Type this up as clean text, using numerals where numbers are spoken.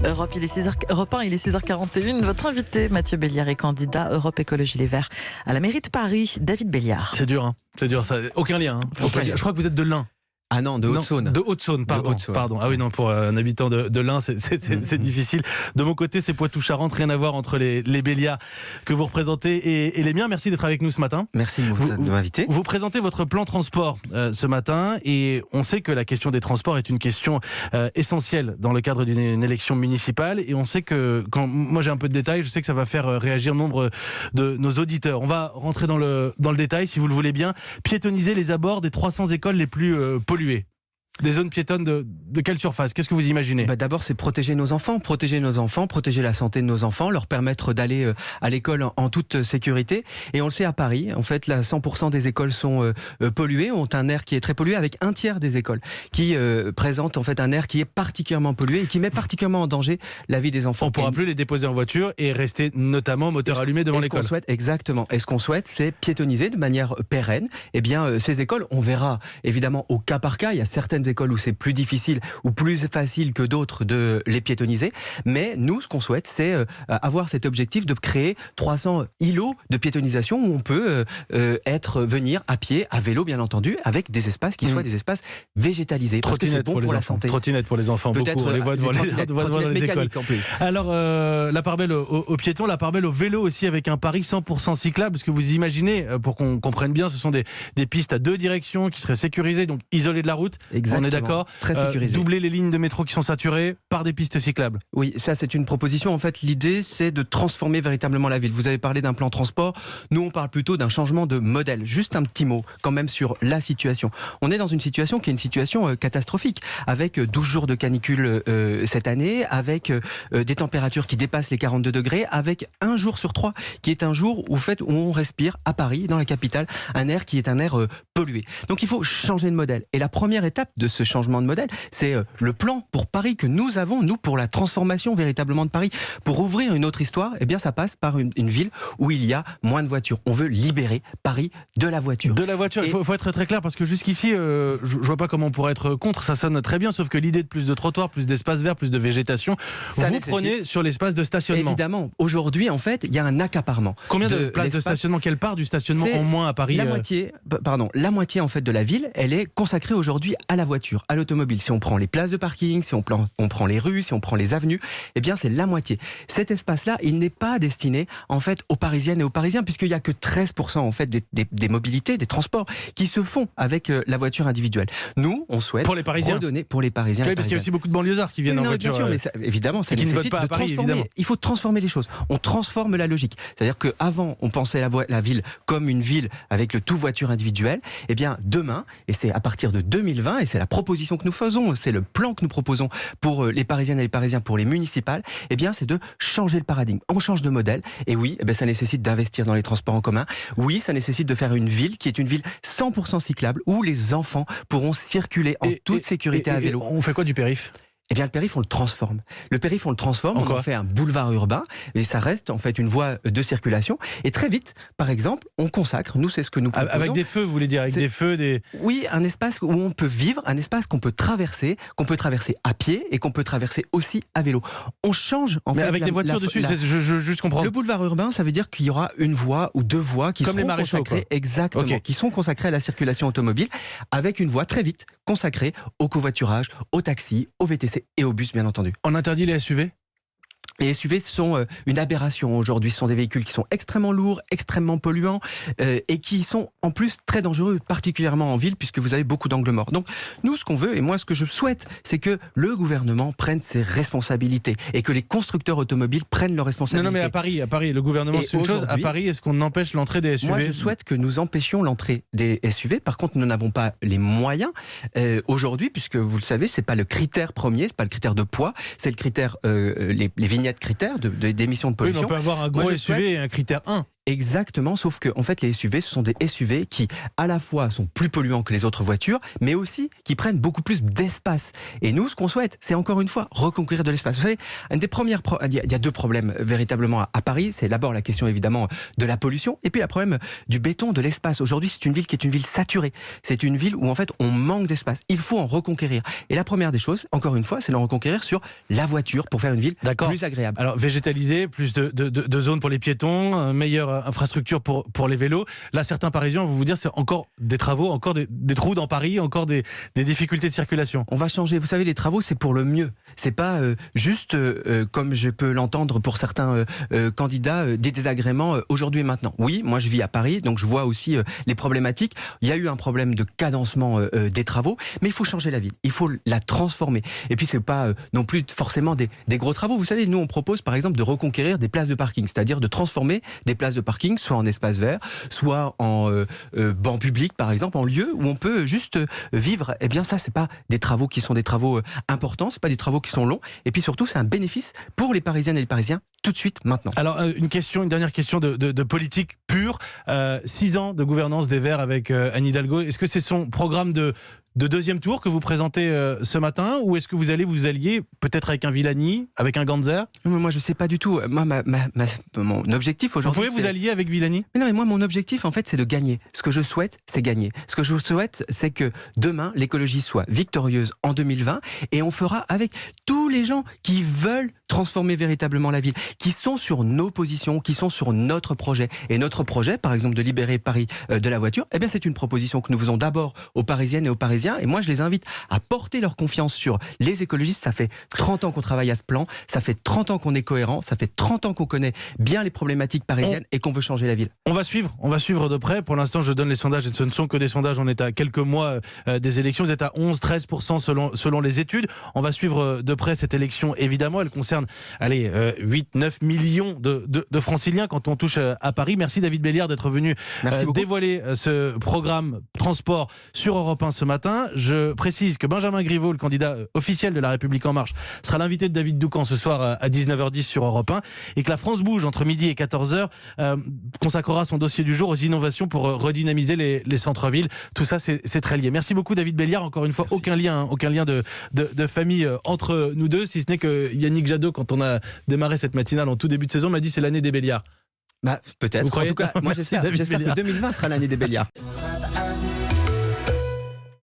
Europe 1, il est 6h41. Votre invité, Mathieu Béliard, est candidat Europe Écologie Les Verts à la mairie de Paris. David Béliard. C'est dur, c'est dur. Ça. Aucun lien. Je crois que vous êtes de l'Ain. Ah non, de Haute-Saône. De Haute-Saône, pardon. Ah oui, non, pour un habitant de l'Ain, c'est difficile. De mon côté, c'est Poitou-Charentes, rien à voir entre les Béliards que vous représentez et les miens. Merci d'être avec nous ce matin. Merci de m'inviter. Vous présentez votre plan transport ce matin et on sait que la question des transports est une question essentielle dans le cadre d'une élection municipale et on sait que, quand moi j'ai un peu de détails, je sais que ça va faire réagir nombre de nos auditeurs. On va rentrer dans le détail, si vous le voulez bien. Piétoniser les abords des 300 écoles les plus polluées. Des zones piétonnes de quelle surface? Qu'est-ce que vous imaginez? D'abord, c'est protéger nos enfants, protéger la santé de nos enfants, leur permettre d'aller à l'école en toute sécurité. Et on le sait à Paris, en fait, 100% des écoles sont polluées, ont un air qui est très pollué, avec un tiers des écoles qui présentent en fait un air qui est particulièrement pollué et qui met particulièrement en danger la vie des enfants. On ne pourra plus les déposer en voiture et rester notamment moteur allumé devant l'école. Exactement. Et ce qu'on souhaite, c'est piétoniser de manière pérenne. Eh bien, ces écoles, on verra évidemment au cas par cas. Il y a certaines écoles où c'est plus difficile ou plus facile que d'autres de les piétoniser. Mais nous, ce qu'on souhaite, c'est avoir cet objectif de créer 300 îlots de piétonisation où on peut venir à pied, à vélo bien entendu, avec des espaces qui soient des espaces végétalisés. Parce que c'est bon pour la santé. Trottinette pour les enfants, peut-être beaucoup. On les voit devant les écoles. Alors, la part belle aux piétons, la part belle au vélo aussi, avec un Paris 100% cyclable. Parce que vous imaginez, pour qu'on comprenne bien, ce sont des pistes à deux directions qui seraient sécurisées, donc isolées de la route. Exactement. On est d'accord. Très sécurisé. Doubler les lignes de métro qui sont saturées par des pistes cyclables. Oui, ça c'est une proposition. En fait, l'idée c'est de transformer véritablement la ville. Vous avez parlé d'un plan transport. Nous, on parle plutôt d'un changement de modèle. Juste un petit mot quand même sur la situation. On est dans une situation qui est une situation catastrophique, avec 12 jours de canicule cette année, avec des températures qui dépassent les 42 degrés, avec un jour sur 3 qui est un jour où on respire à Paris, dans la capitale, un air qui est un air pollué. Donc il faut changer de modèle. Et la première étape de ce changement de modèle, c'est le plan pour Paris que nous avons, nous, pour la transformation véritablement de Paris, pour ouvrir une autre histoire. Eh bien, ça passe par une ville où il y a moins de voitures. On veut libérer Paris de la voiture. De la voiture, il faut être très clair, parce que jusqu'ici, je vois pas comment on pourrait être contre, ça sonne très bien, sauf que l'idée de plus de trottoirs, plus d'espaces verts, plus de végétation, vous prenez sur l'espace de stationnement. Évidemment, aujourd'hui, en fait, il y a un accaparement. Combien de places de stationnement? Quelle part du stationnement en moins à Paris? La moitié en fait de la ville, elle est consacrée aujourd'hui à la voiture, à l'automobile. Si on prend les places de parking, si on prend les rues, si on prend les avenues, eh bien c'est la moitié. Cet espace-là, il n'est pas destiné en fait aux Parisiennes et aux Parisiens, puisqu'il y a que 13% en fait des mobilités, des transports qui se font avec la voiture individuelle. Nous, on souhaite pour les Parisiens, redonner pour les Parisiens. Oui, parce qu'il y a aussi beaucoup de banlieusards qui viennent en voiture. Bien sûr, mais évidemment, ça nécessite de transformer. Il faut transformer les choses. On transforme la logique. C'est-à-dire qu'avant, on pensait la ville comme une ville avec le tout voiture individuelle. Eh bien, demain, et c'est à partir de 2020, et c'est la proposition que nous faisons, c'est le plan que nous proposons pour les Parisiennes et les Parisiens, pour les municipales, eh bien, c'est de changer le paradigme. On change de modèle, et oui, eh bien, ça nécessite d'investir dans les transports en commun. Oui, ça nécessite de faire une ville qui est une ville 100% cyclable, où les enfants pourront circuler en toute sécurité à vélo. On fait quoi du périph'? Eh bien, le périph', on le transforme. On en fait un boulevard urbain, et ça reste en fait une voie de circulation. Et très vite, par exemple, on consacre, nous, c'est ce que nous proposons. Avec des feux, vous voulez dire, avec des feux, Oui, un espace où on peut vivre, un espace qu'on peut traverser à pied et qu'on peut traverser aussi à vélo. On change en fait. Mais avec des voitures dessus, je juste comprends. Le boulevard urbain, ça veut dire qu'il y aura une voie ou deux voies qui seront consacrées, exactement, qui sont consacrées à la circulation automobile, avec une voie très vite consacrée au covoiturage, au taxi, au VTC et au bus, bien entendu. On interdit les SUV ? Les SUV sont une aberration aujourd'hui. Ce sont des véhicules qui sont extrêmement lourds, extrêmement polluants et qui sont en plus très dangereux, particulièrement en ville, puisque vous avez beaucoup d'angles morts. Donc nous, ce qu'on veut, et moi ce que je souhaite, c'est que le gouvernement prenne ses responsabilités et que les constructeurs automobiles prennent leurs responsabilités. Non, mais à Paris, le gouvernement, c'est une chose. À Paris, est-ce qu'on empêche l'entrée des SUV ? Moi, je souhaite que nous empêchions l'entrée des SUV. Par contre, nous n'avons pas les moyens aujourd'hui, puisque vous le savez, c'est pas le critère premier, c'est pas le critère de poids, c'est le critère les vignettes critères d'émissions de pollution. Oui, on peut avoir un gros SUV et un critère 1. Exactement, sauf que en fait les SUV, ce sont des SUV qui à la fois sont plus polluants que les autres voitures, mais aussi qui prennent beaucoup plus d'espace. Et nous, ce qu'on souhaite, c'est encore une fois reconquérir de l'espace. Vous savez, une des premières il y a deux problèmes véritablement à Paris. C'est d'abord la question évidemment de la pollution, et puis le problème du béton, de l'espace. Aujourd'hui, c'est une ville qui est une ville saturée. C'est une ville où en fait on manque d'espace. Il faut en reconquérir. Et la première des choses, encore une fois, c'est de reconquérir sur la voiture pour faire une ville plus agréable. Alors végétaliser, plus de zones pour les piétons, meilleure infrastructure pour les vélos. Là, certains Parisiens vont vous dire c'est encore des travaux, encore des trous dans Paris, encore des difficultés de circulation. On va changer. Vous savez, les travaux, c'est pour le mieux. C'est pas juste, comme je peux l'entendre pour certains candidats, des désagréments aujourd'hui et maintenant. Oui, moi je vis à Paris, donc je vois aussi les problématiques. Il y a eu un problème de cadencement des travaux, mais il faut changer la ville. Il faut la transformer. Et puis c'est pas non plus forcément des gros travaux. Vous savez, nous on propose par exemple de reconquérir des places de parking, c'est-à-dire de transformer des places de parking soit en espace vert, soit en banc public par exemple, en lieu où on peut juste vivre. Eh bien ça, c'est pas des travaux qui sont des travaux importants, c'est pas des travaux qui sont longs. Et puis surtout, c'est un bénéfice pour les Parisiennes et les Parisiens tout de suite, maintenant. Alors, une dernière question de politique pure. 6 ans de gouvernance des Verts avec Anne Hidalgo. Est-ce que c'est son programme de deuxième tour que vous présentez ce matin, ou est-ce que vous allez vous allier peut-être avec un Villani, avec un Ganzer? Moi, je sais pas du tout. Moi, mon objectif aujourd'hui. Vous pouvez vous allier avec Villani? Mais non, mais moi, mon objectif, en fait, c'est de gagner. Ce que je souhaite, c'est gagner. Ce que je souhaite, c'est que demain, l'écologie soit victorieuse en 2020, et on fera avec tous les gens qui veulent transformer véritablement la ville, qui sont sur nos positions, qui sont sur notre projet. Et notre projet, par exemple, de libérer Paris de la voiture, eh bien, c'est une proposition que nous faisons d'abord aux Parisiennes et aux Parisiens. Et moi, je les invite à porter leur confiance sur les écologistes. Ça fait 30 ans qu'on travaille à ce plan, ça fait 30 ans qu'on est cohérent, ça fait 30 ans qu'on connaît bien les problématiques parisiennes et qu'on veut changer la ville. On va suivre de près. Pour l'instant, je donne les sondages, et ce ne sont que des sondages. On est à quelques mois des élections. Vous êtes à 11-13% selon les études. On va suivre de près cette élection, évidemment. Elle concerne 8-9 millions de franciliens quand on touche à Paris. Merci David Belliard d'être venu dévoiler ce programme transport sur Europe 1 ce matin. Je précise que Benjamin Griveaux, le candidat officiel de La République En Marche, sera l'invité de David Doucan ce soir à 19h10 sur Europe 1, et que la France Bouge entre midi et 14h consacrera son dossier du jour aux innovations pour redynamiser les centres-villes. Tout ça, c'est très lié. Merci beaucoup David Belliard. Encore une fois, aucun lien de famille entre nous deux, si ce n'est que Yannick Jadot, quand on a démarré cette matinale en tout début de saison, m'a dit c'est l'année des Belliards. Peut-être. En tout cas, moi j'espère que 2020 sera l'année des Belliards.